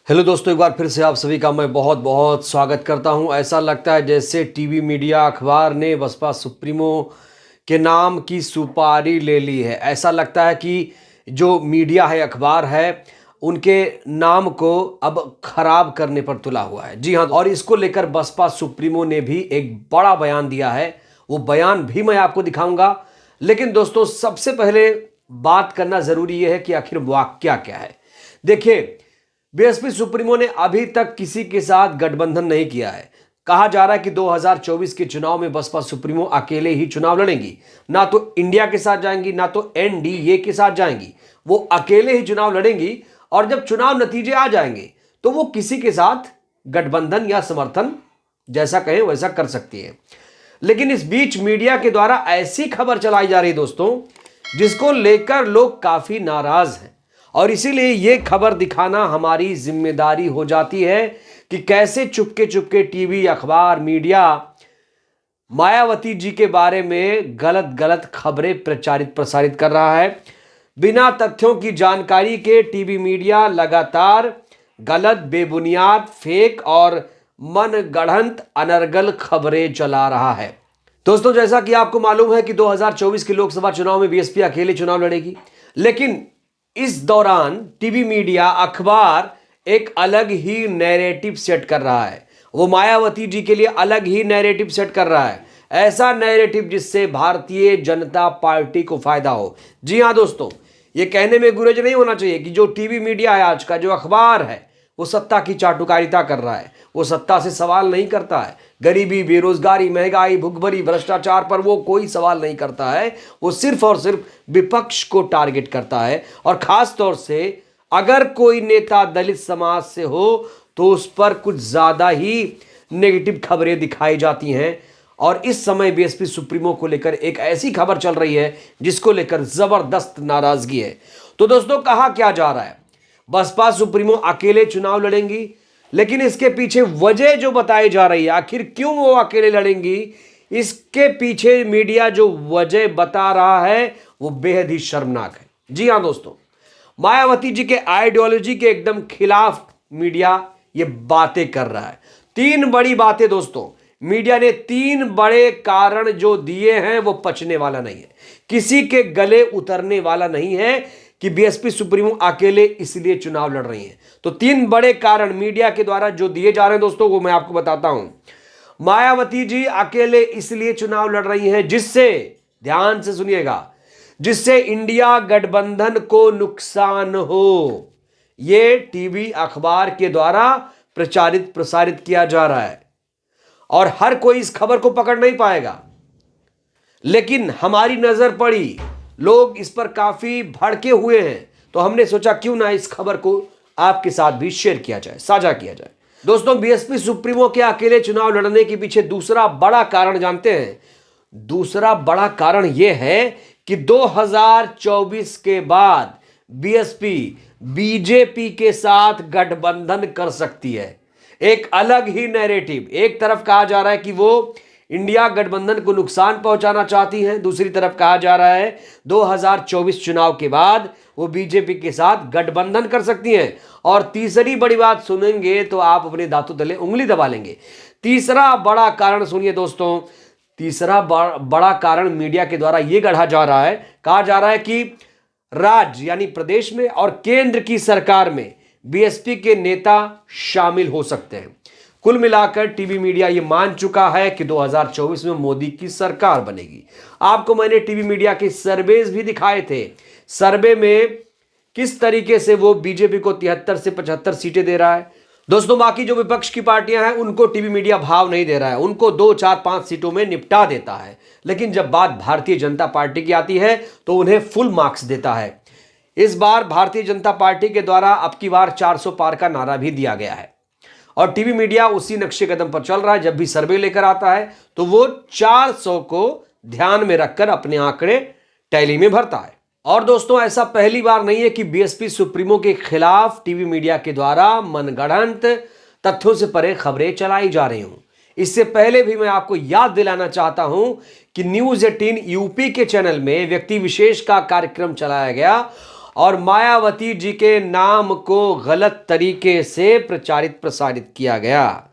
Hello दोस्तों, एक बार फिर से आप सभी का मैं बहुत बहुत स्वागत करता हूं। ऐसा लगता है जैसे टीवी मीडिया अखबार ने बसपा सुप्रीमो के नाम की सुपारी ले ली है। ऐसा लगता है कि जो मीडिया है, अखबार है, उनके नाम को अब खराब करने पर तुला हुआ है। जी हाँ, और इसको लेकर बसपा सुप्रीमो ने भी एक बड़ा बयान दिया है। वो बयान भी मैं आपको दिखाऊंगा, लेकिन दोस्तों सबसे पहले बात करना जरूरी यह है कि आखिर वाकया क्या है। देखिए, बीएसपी सुप्रीमो ने अभी तक किसी के साथ गठबंधन नहीं किया है। कहा जा रहा है कि 2024 के चुनाव में बसपा सुप्रीमो अकेले ही चुनाव लड़ेंगी। ना तो इंडिया के साथ जाएंगी, ना तो एनडीए के साथ जाएंगी। वो अकेले ही चुनाव लड़ेंगी और जब चुनाव नतीजे आ जाएंगे तो वो किसी के साथ गठबंधन या समर्थन जैसा कहें वैसा कर सकती है। लेकिन इस बीच मीडिया के द्वारा ऐसी खबर चलाई जा रही है दोस्तों, जिसको लेकर लोग काफी नाराज हैं। और इसीलिए यह खबर दिखाना हमारी जिम्मेदारी हो जाती है कि कैसे चुपके चुपके टीवी, अखबार, मीडिया मायावती जी के बारे में गलत गलत खबरें प्रसारित कर रहा है। बिना तथ्यों की जानकारी के टीवी मीडिया लगातार गलत, बेबुनियाद, फेक और मनगढ़ंत अनर्गल खबरें चला रहा है। दोस्तों, जैसा कि आपको मालूम है कि 2024 के लोकसभा चुनाव में बीएसपी अकेले चुनाव लड़ेगी, लेकिन इस दौरान टीवी मीडिया, अखबार एक अलग ही नैरेटिव सेट कर रहा है। वो मायावती जी के लिए अलग ही नैरेटिव सेट कर रहा है, ऐसा नैरेटिव जिससे भारतीय जनता पार्टी को फायदा हो। जी हां दोस्तों, ये कहने में गुरेज नहीं होना चाहिए कि जो टीवी मीडिया है आज का, जो अखबार है, वो सत्ता की चाटुकारिता कर रहा है। वो सत्ता से सवाल नहीं करता है। गरीबी, बेरोजगारी, महंगाई, भुखमरी, भ्रष्टाचार पर वो कोई सवाल नहीं करता है। वो सिर्फ और सिर्फ विपक्ष को टारगेट करता है। और खास तौर से अगर कोई नेता दलित समाज से हो तो उस पर कुछ ज्यादा ही नेगेटिव खबरें दिखाई जाती हैं। और इस समय बीएसपी सुप्रीमो को लेकर एक ऐसी खबर चल रही है जिसको लेकर जबरदस्त नाराजगी है। तो दोस्तों, कहा क्या जा रहा है, बसपा सुप्रीमो अकेले चुनाव लड़ेंगी, लेकिन इसके पीछे वजह जो बताई जा रही है, आखिर क्यों वो अकेले लड़ेंगी, इसके पीछे मीडिया जो वजह बता रहा है वो बेहद ही शर्मनाक है। जी हां दोस्तों, मायावती जी के आइडियोलॉजी के एकदम खिलाफ मीडिया ये बातें कर रहा है। तीन बड़ी बातें दोस्तों, मीडिया ने तीन बड़े कारण जो दिए हैं वो पचने वाला नहीं है, किसी के गले उतरने वाला नहीं है कि बीएसपी सुप्रीमो अकेले इसलिए चुनाव लड़ रही है। तो तीन बड़े कारण मीडिया के द्वारा जो दिए जा रहे हैं दोस्तों, वो मैं आपको बताता हूं। मायावती जी अकेले इसलिए चुनाव लड़ रही हैं जिससे, ध्यान से सुनिएगा, जिससे इंडिया गठबंधन को नुकसान हो। यह टीवी, अखबार के द्वारा प्रसारित किया जा रहा है और हर कोई इस खबर को पकड़ नहीं पाएगा। लेकिन हमारी नजर पड़ी, लोग इस पर काफी भड़के हुए हैं, तो हमने सोचा क्यों ना इस खबर को आपके साथ भी शेयर किया जाए, साझा किया जाए। दोस्तों, बीएसपी सुप्रीमो के अकेले चुनाव लड़ने के पीछे दूसरा बड़ा कारण जानते हैं? दूसरा बड़ा कारण यह है कि 2024 के बाद बीएसपी बीजेपी के साथ गठबंधन कर सकती है। एक अलग ही नैरेटिव, एक तरफ कहा जा रहा है कि वो इंडिया गठबंधन को नुकसान पहुंचाना चाहती हैं, दूसरी तरफ कहा जा रहा है 2024 चुनाव के बाद वो बीजेपी के साथ गठबंधन कर सकती हैं। और तीसरी बड़ी बात सुनेंगे तो आप अपने दांतों तले उंगली दबा लेंगे। तीसरा बड़ा कारण सुनिए दोस्तों, तीसरा बड़ा कारण मीडिया के द्वारा यह गढ़ा जा रहा है, कहा जा रहा है कि राज्य यानी प्रदेश में और केंद्र की सरकार में बीएसपी के नेता शामिल हो सकते हैं। कुल मिलाकर टीवी मीडिया ये मान चुका है कि 2024 में मोदी की सरकार बनेगी। आपको मैंने टीवी मीडिया के सर्वेज भी दिखाए थे। सर्वे में किस तरीके से वो बीजेपी को 73 से 75 सीटें दे रहा है। दोस्तों, बाकी जो विपक्ष की पार्टियां हैं उनको टीवी मीडिया भाव नहीं दे रहा है, उनको 2, 4, 5 सीटों में निपटा देता है। लेकिन जब बात भारतीय जनता पार्टी की आती है तो उन्हें फुल मार्क्स देता है। इस बार भारतीय जनता पार्टी के द्वारा अब की बार 400 पार का नारा भी दिया गया है और टीवी मीडिया उसी नक्शे कदम पर चल रहा है। जब भी सर्वे लेकर आता है तो वो 400 को ध्यान में रखकर अपने आंकड़े टैली में भरता है। और दोस्तों, ऐसा पहली बार नहीं है कि बीएसपी सुप्रीमो के खिलाफ टीवी मीडिया के द्वारा मनगढ़ंत, तथ्यों से परे खबरें चलाई जा रही हूं। इससे पहले भी मैं आपको याद दिलाना चाहता हूं कि न्यूज 18 यूपी के चैनल में व्यक्ति विशेष का कार्यक्रम चलाया गया और मायावती जी के नाम को गलत तरीके से प्रचारित प्रसारित किया गया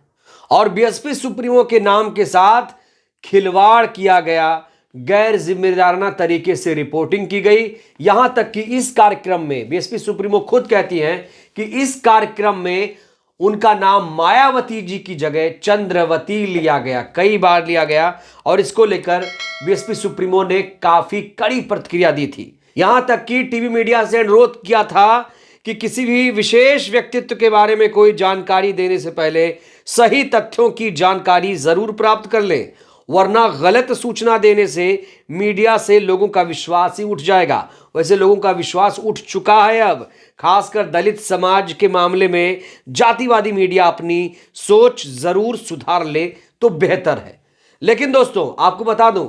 और बीएसपी सुप्रीमो के नाम के साथ खिलवाड़ किया गया, गैर जिम्मेदाराना तरीके से रिपोर्टिंग की गई। यहां तक कि इस कार्यक्रम में बीएसपी सुप्रीमो खुद कहती हैं कि इस कार्यक्रम में उनका नाम मायावती जी की जगह चंद्रवती लिया गया, कई बार लिया गया और इसको लेकर बीएसपी सुप्रीमो ने काफी कड़ी प्रतिक्रिया दी थी। यहां तक कि टीवी मीडिया से अनुरोध किया था कि किसी भी विशेष व्यक्तित्व के बारे में कोई जानकारी देने से पहले सही तथ्यों की जानकारी जरूर प्राप्त कर लें, वरना गलत सूचना देने से मीडिया से लोगों का विश्वास ही उठ जाएगा। वैसे लोगों का विश्वास उठ चुका है अब, खासकर दलित समाज के मामले में जातिवादी मीडिया अपनी सोच जरूर सुधार ले तो बेहतर है। लेकिन दोस्तों आपको बता दूं,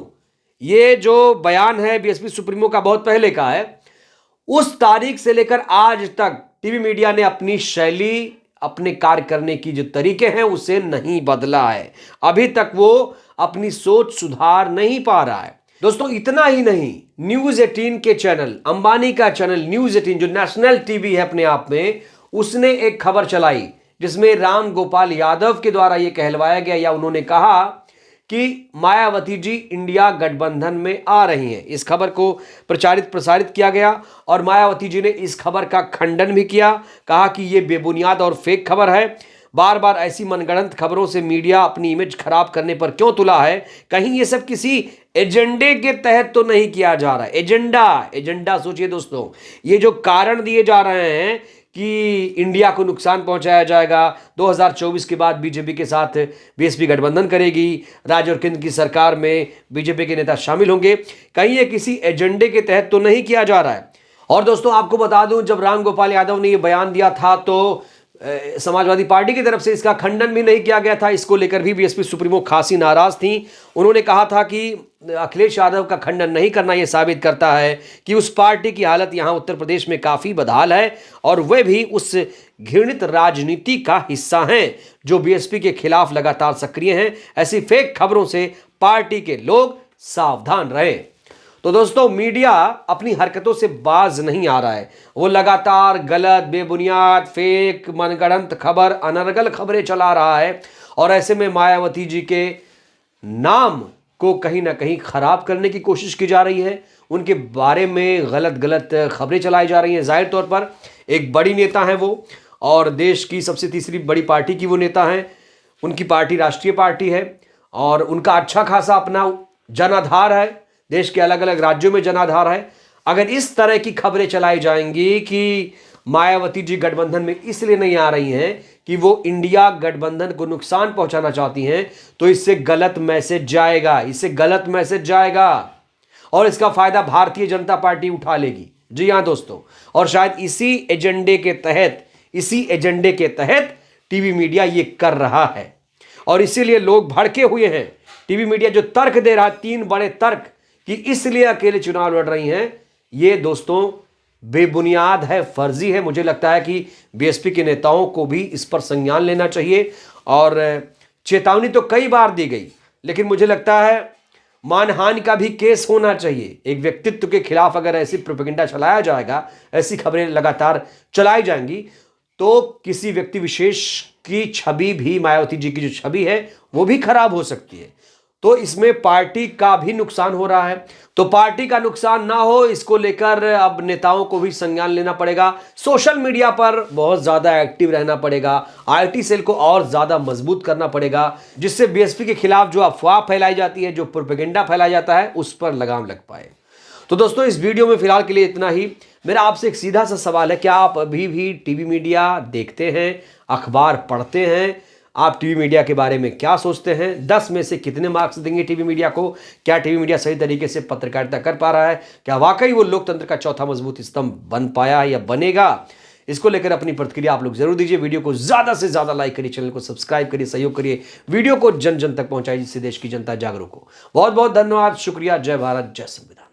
ये जो बयान है बीएसपी सुप्रीमो का बहुत पहले का है, उस तारीख से लेकर आज तक टीवी मीडिया ने अपनी शैली, अपने कार्य करने की जो तरीके हैं उसे नहीं बदला है। अभी तक वो अपनी सोच सुधार नहीं पा रहा है। दोस्तों इतना ही नहीं, न्यूज 18 के चैनल, अंबानी का चैनल न्यूज 18 जो नेशनल टीवी है अपने आप में, उसने एक खबर चलाई जिसमें राम गोपाल यादव के द्वारा यह कहलवाया गया या उन्होंने कहा कि मायावती जी इंडिया गठबंधन में आ रही हैं। इस खबर को प्रचारित प्रसारित किया गया और मायावती जी ने इस खबर का खंडन भी किया, कहा कि यह बेबुनियाद और फेक खबर है। बार बार ऐसी मनगढ़ंत खबरों से मीडिया अपनी इमेज खराब करने पर क्यों तुला है? कहीं ये सब किसी एजेंडे के तहत तो नहीं किया जा रहा है। एजेंडा सोचिए दोस्तों, ये जो कारण दिए जा रहे हैं कि इंडिया को नुकसान पहुंचाया जाएगा, 2024 के बाद बीजेपी के साथ बीएसपी गठबंधन करेगी, राज्य और केंद्र की सरकार में बीजेपी के नेता शामिल होंगे, कहीं ये किसी एजेंडे के तहत तो नहीं किया जा रहा है। और दोस्तों आपको बता दूं, जब राम गोपाल यादव ने ये बयान दिया था तो समाजवादी पार्टी की तरफ से इसका खंडन भी नहीं किया गया था। इसको लेकर भी बीएसपी सुप्रीमो खासी नाराज थी। उन्होंने कहा था कि अखिलेश यादव का खंडन नहीं करना यह साबित करता है कि उस पार्टी की हालत यहां उत्तर प्रदेश में काफी बदहाल है और वे भी उस घृणित राजनीति का हिस्सा हैं जो बीएसपी के खिलाफ लगातार सक्रिय हैं। ऐसी फेक खबरों से पार्टी के लोग सावधान रहे। तो दोस्तों मीडिया अपनी हरकतों से बाज नहीं आ रहा है, वो लगातार गलत, बेबुनियाद, फेक, मनगढ़ंत खबर, अनर्गल खबरें चला रहा है और ऐसे में मायावती जी के नाम को कहीं ना कहीं खराब करने की कोशिश की जा रही है। उनके बारे में गलत खबरें चलाई जा रही हैं। जाहिर तौर पर एक बड़ी नेता है वो और देश की सबसे तीसरी बड़ी पार्टी की वो नेता हैं। उनकी पार्टी राष्ट्रीय पार्टी है और उनका अच्छा खासा अपना जनाधार है, देश के अलग अलग राज्यों में जनाधार है। अगर इस तरह की खबरें चलाई जाएंगी कि मायावती जी गठबंधन में इसलिए नहीं आ रही हैं कि वो इंडिया गठबंधन को नुकसान पहुंचाना चाहती हैं, तो इससे गलत मैसेज जाएगा और इसका फायदा भारतीय जनता पार्टी उठा लेगी। जी हां दोस्तों, और शायद इसी एजेंडे के तहत टीवी मीडिया ये कर रहा है और इसीलिए लोग भड़के हुए हैं। टीवी मीडिया जो तर्क दे रहा है, 3 बड़े तर्क कि इसलिए अकेले चुनाव लड़ रही हैं, ये दोस्तों बेबुनियाद है, फर्जी है। मुझे लगता है कि बीएसपी के नेताओं को भी इस पर संज्ञान लेना चाहिए और चेतावनी तो कई बार दी गई, लेकिन मुझे लगता है मानहानि का भी केस होना चाहिए। एक व्यक्तित्व के खिलाफ अगर ऐसी प्रोपेगेंडा चलाया जाएगा, ऐसी खबरें लगातार चलाई जाएंगी, तो किसी व्यक्ति विशेष की छवि भी, मायावती जी की जो छवि है वो भी खराब हो सकती है। तो इसमें पार्टी का भी नुकसान हो रहा है। तो पार्टी का नुकसान ना हो, इसको लेकर अब नेताओं को भी संज्ञान लेना पड़ेगा। सोशल मीडिया पर बहुत ज्यादा एक्टिव रहना पड़ेगा, आईटी सेल को और ज्यादा मजबूत करना पड़ेगा, जिससे बीएसपी के खिलाफ जो अफवाह फैलाई जाती है, जो प्रोपेगेंडा फैलाया जाता है, उस पर लगाम लग पाए। तो दोस्तों इस वीडियो में फिलहाल के लिए इतना ही। मेरा आपसे एक सीधा सा सवाल है, क्या आप अभी भी टीवी मीडिया देखते हैं, अखबार पढ़ते हैं? आप टीवी मीडिया के बारे में क्या सोचते हैं? 10 में से कितने मार्क्स देंगे टीवी मीडिया को? क्या टीवी मीडिया सही तरीके से पत्रकारिता कर पा रहा है? क्या वाकई वो लोकतंत्र का चौथा मजबूत स्तंभ बन पाया है या बनेगा? इसको लेकर अपनी प्रतिक्रिया आप लोग जरूर दीजिए। वीडियो को ज्यादा से ज्यादा लाइक करिए, चैनल को सब्सक्राइब करिए, सहयोग करिए, वीडियो को जन जन तक पहुंचाइए, जिससे देश की जनता जागरूक हो। बहुत बहुत धन्यवाद, शुक्रिया। जय भारत, जय संविधान।